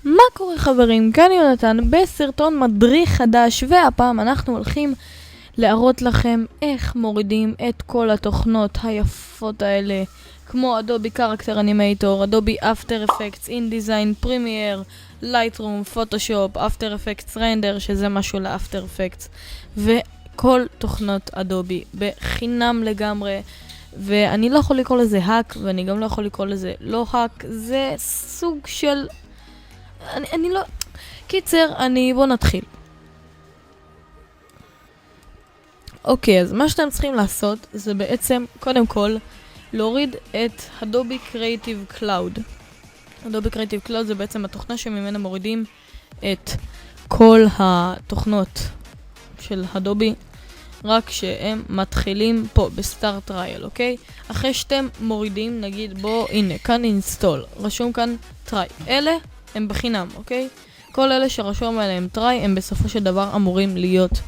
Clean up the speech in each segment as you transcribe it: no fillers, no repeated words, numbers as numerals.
מה קורה חברים? כאן יונתן בסרטון מדריך חדש, והפעם אנחנו הולכים להראות לכם איך מורידים את כל התוכנות היפות האלה, כמו אדובי קרקטר אנימייטור, אדובי אפטר אפקטס, אינדיזיין, פרימייר, לייטרום, פוטושופ, אפטר אפקטס רנדר, שזה משהו לאפטר אפקטס, וכל תוכנות אדובי בחינם לגמרי. ואני לא יכול לקרוא לזה האק, ואני גם לא יכול לקרוא לזה לא האק, זה סוג של... אני לא... קיצר, בוא נתחיל. אוקיי, אז מה שאתם צריכים לעשות זה בעצם, קודם כל, להוריד את אדובי קריאיטיב קלאוד. אדובי קריאיטיב קלאוד זה בעצם התוכנה שממנה מורידים את כל התוכנות של אדובי, רק שהם מתחילים פה בסטארט טרייל, אוקיי? אחרי שאתם מורידים, נגיד בוא, הנה, כאן אינסטול, רשום כאן טריי. אלה הם בחינם, אוקיי? כל אלה שרשום עליהם טריי הם בסופו של דבר אמורים להיות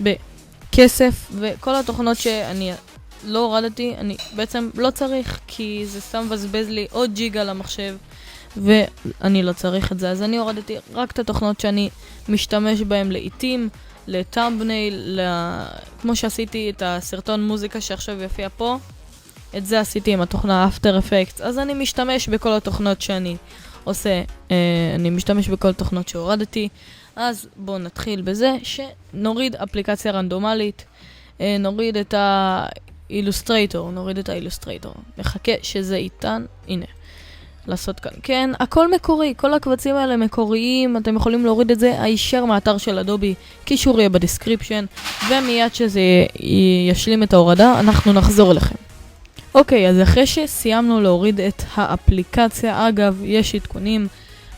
בכסף, וכל התוכנות שאני לא הורדתי, אני בעצם לא צריך, כי זה סתם מבזבז לי עוד ג'יגה למחשב, ואני לא צריך את זה. אז אני הורדתי רק את התוכנות שאני משתמש בהן לעיתים, לטאמבנייל, כמו שעשיתי את הסרטון מוזיקה שעכשיו יופיע פה, את זה עשיתי עם התוכנה אפטר אפקטס. אז אני משתמש בכל התוכנות שאני עושה, אני משתמש בכל תוכנות שהורדתי. אז בואו נתחיל בזה שנוריד אפליקציה רנדומלית, נוריד את האילוסטרייטור, מחכה שזה איתן, הנה, לעשות כאן, כן, הכל מקורי, כל הקבצים האלה מקוריים, אתם יכולים להוריד את זה הישר מהאתר של אדובי, קישור יהיה בדיסקריפשן, ומיד שזה ישלים את ההורדה, אנחנו נחזור אליכם. אוקיי, אז אחרי שסיימנו להוריד את האפליקציה, אגב, יש עדכונים,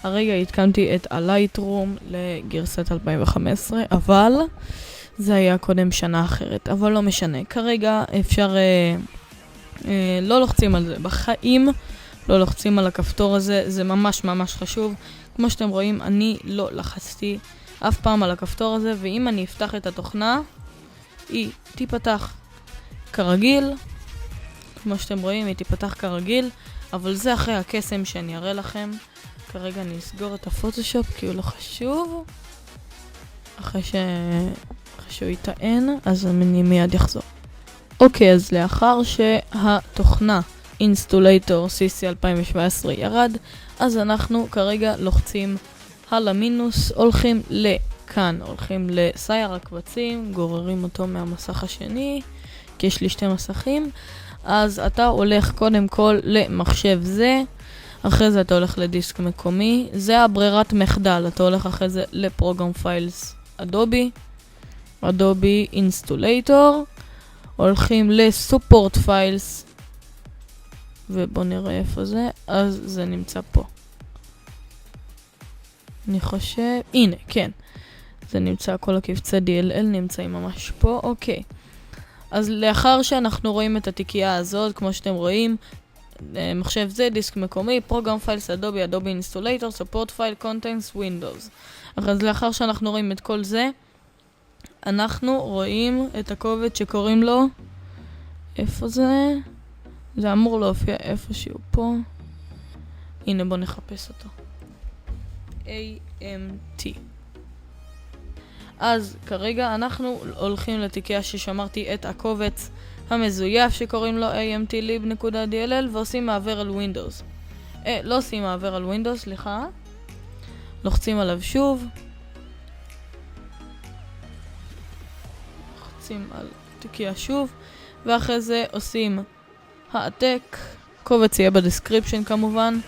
הרגע התקנתי את הלייטרום לגרסת 2015, אבל זה היה קודם שנה אחרת, אבל לא משנה. כרגע אפשר, לא לוחצים על זה בחיים, לא לוחצים על הכפתור הזה, זה ממש ממש חשוב. כמו שאתם רואים, אני לא לחצתי אף פעם על הכפתור הזה, ואם אני אפתח את התוכנה, היא תיפתח כרגיל. כמו שאתם רואים, היא תיפתח כרגיל, אבל זה אחרי הקסם שאני אראה לכם. כרגע אני אסגור את הפוטושופ כי הוא לא חשוב. אחרי שהוא יטען, אז אני מיד יחזור. אוקיי, אז לאחר שהתוכנה אינסטולייטור CC 2017 ירד, אז אנחנו כרגע לוחצים על המינוס, הולכים לכאן, הולכים לסייר הקבצים, גוררים אותו מהמסך השני, כי יש לי שתי מסכים. אז אתה הולך קודם כל למחשב זה, אחרי זה אתה הולך לדיסק מקומי, זה הברירת מחדל, אתה הולך אחרי זה לפרוגרם פיילס אדובי אינסטולייטור, הולכים לסופורט פיילס, ובוא נראה איפה זה, אז זה נמצא פה. אני חושב, הנה, כן, זה נמצא, כל הקבצי DLL נמצאים ממש פה, אוקיי. אז לאחר שאנחנו רואים את התיקייה הזאת, כמו שאתם רואים, מחשב זה, דיסק מקומי, פרוגרם פיילס אדובי אינסטולייטור, סופורט פייל, קונטנטס, ווינדוס. אז לאחר שאנחנו רואים את כל זה, אנחנו רואים את הקובץ שקוראים לו, איפה זה? זה אמור להופיע איפשהו פה. הנה, בוא נחפש אותו. AMT. אז כרגע אנחנו הולכים לתיקייה ששמרתי את הקובץ המזויף שקוראים לו amtlib.dll ועושים מעבר על ווינדוס. לא עושים מעבר על ווינדוס, סליחה. לוחצים עליו שוב. לוחצים על תיקייה שוב. ואחרי זה עושים העתק. קובץ יהיה בדיסקריפשן כמובן.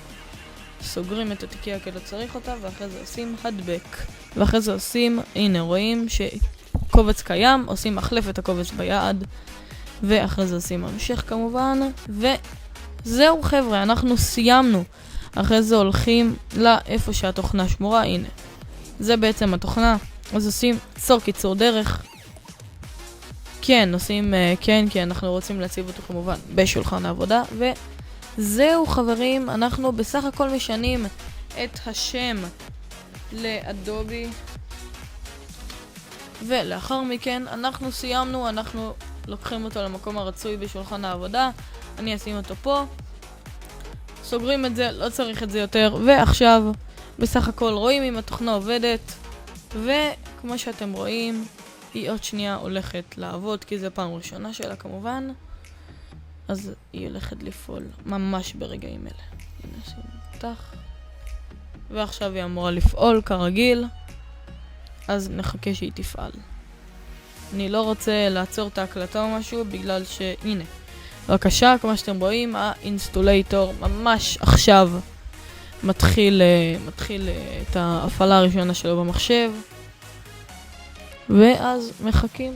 סוגרים את התיקייה כי לא צריך אותה, ואחרי זה עושים הדבק. ואחרי זה עושים, הנה רואים שקובץ קיים, עושים מחלף את הקובץ ביעד, ואחרי זה עושים המשך כמובן, וזהו חבר'ה, אנחנו סיימנו. אחרי זה הולכים לאיפה שהתוכנה שמורה, הנה. זה בעצם התוכנה, אז עושים צור קיצור דרך. כן, עושים כן, כי אנחנו רוצים להציב אותו כמובן בשולחן העבודה, וזהו חברים, אנחנו בסך הכל משנים את השם לאדובי, ולאחר מכן אנחנו סיימנו, אנחנו לוקחים אותו למקום הרצוי בשולחן העבודה, אני אשים אותו פה, סוגרים את זה, לא צריך את זה יותר, ועכשיו בסך הכל רואים אם התוכנה עובדת, וכמו שאתם רואים, היא עוד שנייה הולכת לעבוד, כי זו פעם ראשונה שלה כמובן, אז היא הולכת לפעול ממש ברגעים אלה. הנה שנפתח, ועכשיו היא אמורה לפעול כרגיל, אז נחכה שהיא תפעל. אני לא רוצה לעצור את ההקלטה או משהו, בגלל שהנה, בבקשה, כמו שאתם רואים, האינסטולטור ממש עכשיו מתחיל את ההפעלה הראשונה שלו במחשב, ואז מחכים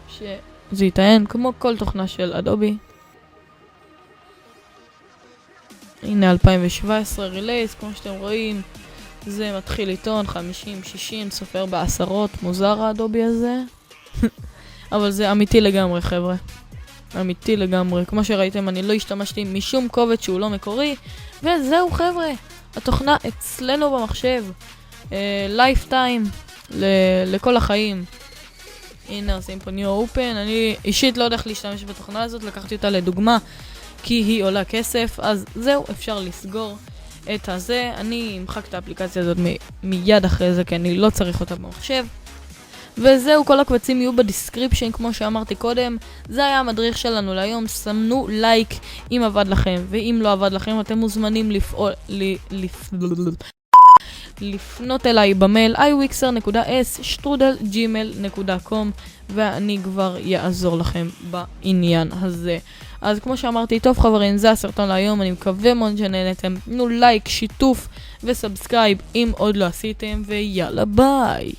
שזה יטען כמו כל תוכנה של אדובי. הנה 2017 רילייס, כמו שאתם רואים, זה מתחיל לטעון 50, 60, סופר בעשרות, מוזר האדובי הזה. אבל זה אמיתי לגמרי, חבר'ה. אמיתי לגמרי. כמו שראיתם, אני לא השתמשתי משום קובץ שהוא לא מקורי, וזהו חבר'ה. התוכנה אצלנו במחשב. לייפטיים לכל החיים. הנה עושים פה New Open. אני אישית לא הולך להשתמש בתוכנה הזאת, לקחתי אותה לדוגמה, כי היא עולה כסף, אז זהו, אפשר לסגור את הזה. אני אמחק את האפליקציה הזאת מיד אחרי זה, כי אני לא צריך אותה במחשב. וזהו, כל הקבצים יהיו בדיסקריפשן, כמו שאמרתי קודם. זה היה המדריך שלנו להיום. סמנו לייק אם עבד לכם, ואם לא עבד לכם, אתם מוזמנים לפנות אליי במייל iwixer.s@gmail.com, ואני כבר יעזור לכם בעניין הזה. אז כמו שאמרתי, טוב חברים, זה הסרטון להיום, אני מקווה מאוד שנהנתם. תנו לייק, שיתוף וסאבסקרייב אם עוד לא עשיתם, ויאללה ביי.